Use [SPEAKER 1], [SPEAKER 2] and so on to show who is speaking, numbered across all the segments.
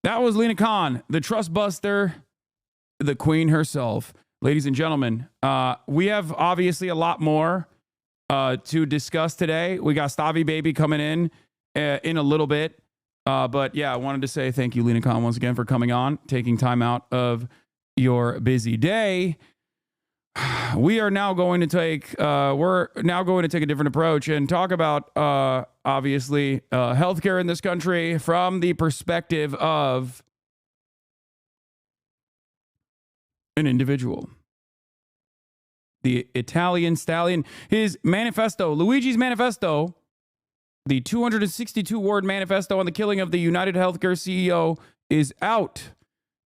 [SPEAKER 1] That was Lena Khan, the trust buster, the queen herself. Ladies and gentlemen, we have obviously a lot more to discuss today. We got Stavi Baby coming in a little bit. But yeah, I wanted to say thank you, Lena Khan, once again for coming on, taking time out of your busy day. We are now going to take a different approach and talk about obviously healthcare in this country from the perspective of an individual. The Italian stallion, his manifesto, Luigi's Manifesto, the 262-word manifesto on the killing of the United Healthcare CEO is out.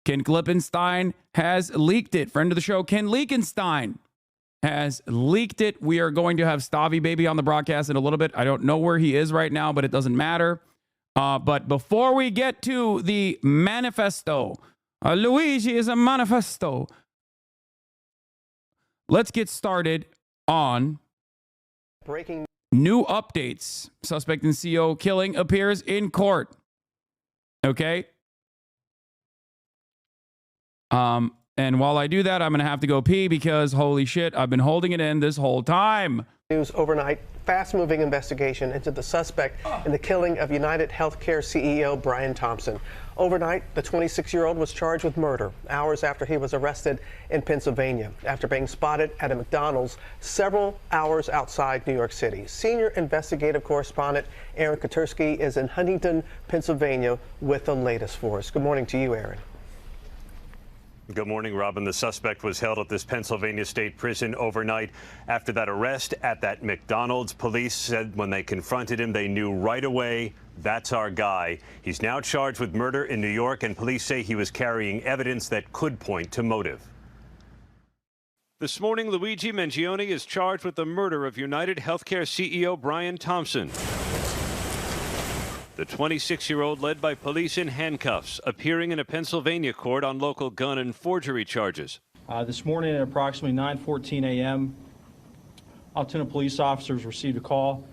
[SPEAKER 1] Ken Klippenstein has leaked it. Friend of the show, Ken Leakenstein, has leaked it. We are going to have Stavi Baby on the broadcast in a little bit. I don't know where he is right now, but it doesn't matter. But before we get to the manifesto, Luigi is a manifesto. Let's get started on
[SPEAKER 2] breaking
[SPEAKER 1] new updates. Suspect in CEO killing appears in court. Okay. And while I do that, I'm going to have to go pee because holy shit, I've been holding it in this whole time.
[SPEAKER 2] News overnight, fast-moving investigation into the suspect in the killing of United Healthcare CEO Brian Thompson. Overnight, the 26-year-old was charged with murder hours after he was arrested in Pennsylvania after being spotted at a McDonald's several hours outside New York City. Senior investigative correspondent Aaron Katursky is in Huntington, Pennsylvania with the latest for us. Good morning to you, Aaron.
[SPEAKER 3] Good morning, Robin. The suspect was held at this Pennsylvania state prison overnight after that arrest at that McDonald's. Police said when they confronted him, they knew right away, that's our guy. He's now charged with murder in New York, and police say he was carrying evidence that could point to motive. This morning, Luigi Mangione is charged with the murder of United Healthcare CEO Brian Thompson. The 26-year-old led by police in handcuffs, appearing in a Pennsylvania court on local gun and forgery charges.
[SPEAKER 4] This morning at approximately 9:14 a.m., Altoona police officers received a call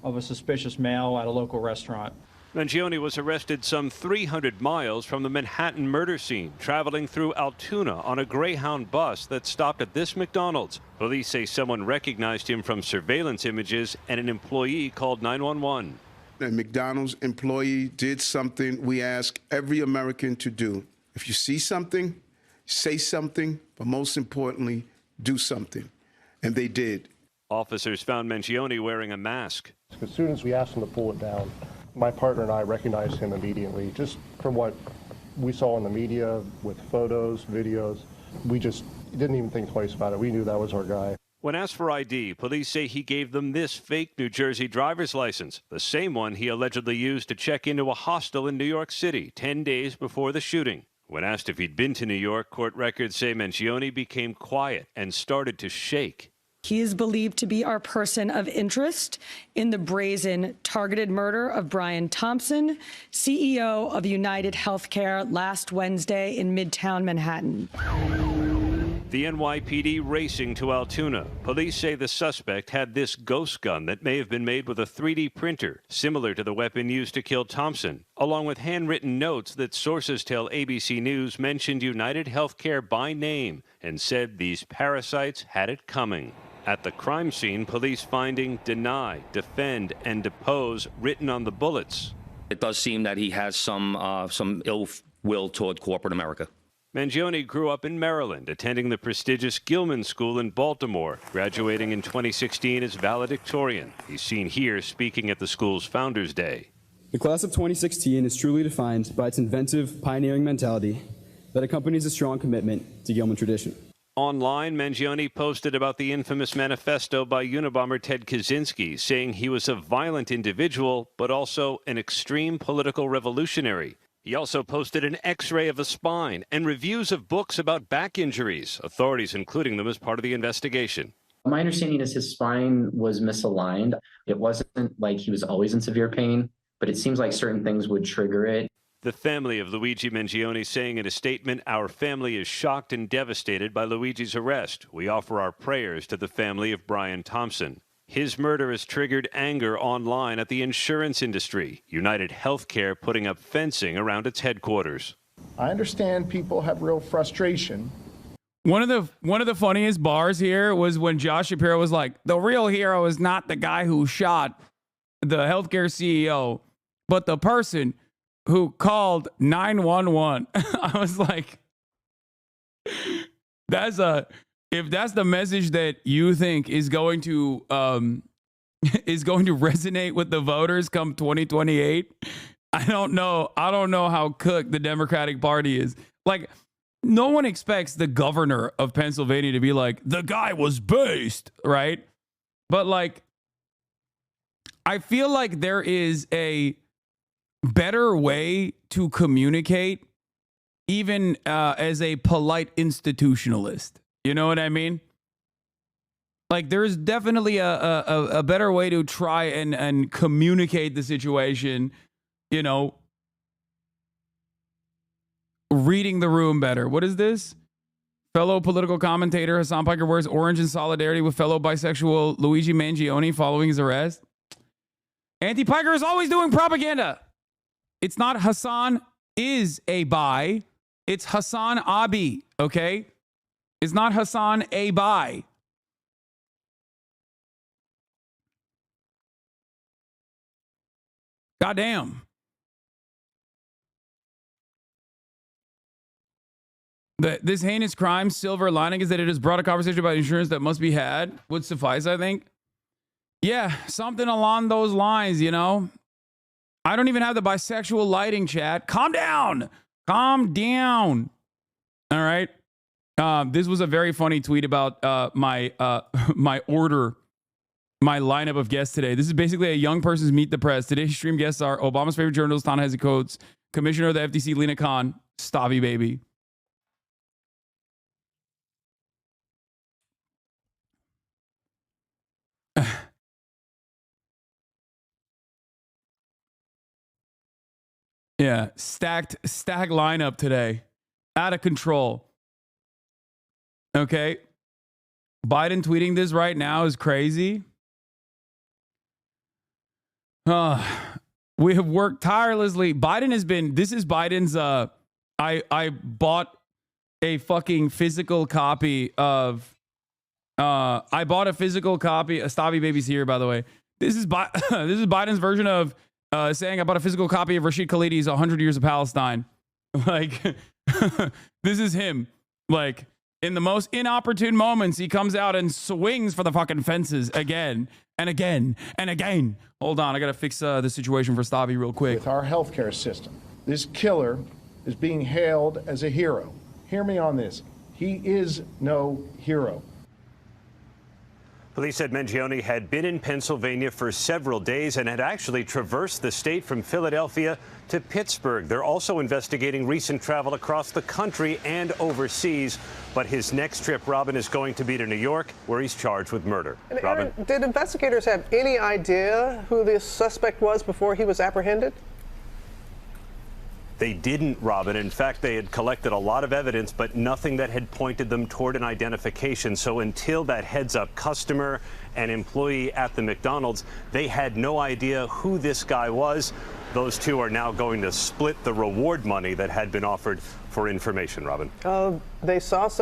[SPEAKER 4] of a suspicious male at a local restaurant.
[SPEAKER 3] Mangione was arrested some 300 miles from the Manhattan murder scene, traveling through Altoona on a Greyhound bus that stopped at this McDonald's. Police say someone recognized him from surveillance images and an employee called 911.
[SPEAKER 5] A McDonald's employee did something we ask every American to do. If you see something, say something, but most importantly, do something. And they did.
[SPEAKER 3] Officers found Mangione wearing a mask.
[SPEAKER 6] As soon as we asked him to pull it down, my partner and I recognized him immediately. Just from what we saw in the media with photos, videos, we just didn't even think twice about it. We knew that was our guy.
[SPEAKER 3] When asked for ID, police say he gave them this fake New Jersey driver's license, the same one he allegedly used to check into a hostel in New York City 10 days before the shooting. When asked if he'd been to New York, court records say Mangione became quiet and started to shake.
[SPEAKER 7] He is believed to be our person of interest in the brazen targeted murder of Brian Thompson, CEO of United Healthcare, last Wednesday in Midtown Manhattan.
[SPEAKER 3] The NYPD racing to Altoona. Police say the suspect had this ghost gun that may have been made with a 3D printer, similar to the weapon used to kill Thompson, along with handwritten notes that sources tell ABC News mentioned United Healthcare by name and said these parasites had it coming. At the crime scene, police finding deny, defend, and depose written on the bullets.
[SPEAKER 8] It does seem that he has some ill will toward corporate America.
[SPEAKER 3] Mangione grew up in Maryland, attending the prestigious Gilman School in Baltimore, graduating in 2016 as valedictorian. He's seen here speaking at the school's Founders Day.
[SPEAKER 9] The class of 2016 is truly defined by its inventive, pioneering mentality that accompanies a strong commitment to Gilman tradition.
[SPEAKER 3] Online, Mangione posted about the infamous manifesto by Unabomber Ted Kaczynski, saying he was a violent individual, but also an extreme political revolutionary. He also posted an X-ray of a spine and reviews of books about back injuries, authorities including them as part of the investigation.
[SPEAKER 10] My understanding is his spine was misaligned. It wasn't like he was always in severe pain, but it seems like certain things would trigger it.
[SPEAKER 3] The family of Luigi Mangione saying in a statement, "Our family is shocked and devastated by Luigi's arrest. We offer our prayers to the family of Brian Thompson." His murder has triggered anger online at the insurance industry. United Healthcare putting up fencing around its headquarters.
[SPEAKER 11] I understand people have real frustration.
[SPEAKER 1] One of the funniest bars here was when Josh Shapiro was like, the real hero is not the guy who shot the healthcare CEO, but the person who called 911. I was like, if that's the message that you think is going to resonate with the voters come 2028, I don't know how cooked the Democratic Party is. Like, no one expects the governor of Pennsylvania to be like, the guy was based, right? But like, I feel like there is a better way to communicate, even as a polite institutionalist. You know what I mean? Like, there's definitely a better way to try and communicate the situation, you know, reading the room better. What is this? Fellow political commentator Hassan Piker wears orange in solidarity with fellow bisexual Luigi Mangione following his arrest. Auntie Piker is always doing propaganda. It's not Hassan is a bi. It's HasanAbi, okay? It's not Hassan a bi. Goddamn. This heinous crime, silver lining is that it has brought a conversation about insurance that must be had. Would suffice, I think. Yeah, something along those lines, you know. I don't even have the bisexual lighting chat. Calm down. Calm down. All right. This was a very funny tweet about my lineup of guests today. This is basically a young person's Meet the Press. Today's stream guests are Obama's favorite journalist, Ta-Nehisi Coates, Commissioner of the FTC, Lena Khan, Stavi Baby. Yeah, stacked lineup today. Out of control. Okay. Biden tweeting this right now is crazy. We have worked tirelessly. Biden has been, this is Biden's, I bought a fucking physical copy of, Stavi Baby's here, by the way. This is Biden's version of saying I bought a physical copy of Rashid Khaledi's 100 Years of Palestine. Like, this is him. Like, in the most inopportune moments, he comes out and swings for the fucking fences again and again and again. Hold on, I gotta fix the situation for Stavi real quick.
[SPEAKER 11] With our healthcare system, this killer is being hailed as a hero. Hear me on this. He is no hero.
[SPEAKER 3] Police said Mangione had been in Pennsylvania for several days and had actually traversed the state from Philadelphia to Pittsburgh. They're also investigating recent travel across the country and overseas. But his next trip, Robin, is going to be to New York, where he's charged with murder.
[SPEAKER 2] And
[SPEAKER 3] Robin?
[SPEAKER 2] Aaron, did investigators have any idea who this suspect was before he was apprehended?
[SPEAKER 3] They didn't, Robin. In fact, they had collected a lot of evidence, but nothing that had pointed them toward an identification. So until that heads-up customer and employee at the McDonald's, they had no idea who this guy was. Those two are now going to split the reward money that had been offered for information, Robin.
[SPEAKER 2] They saw some.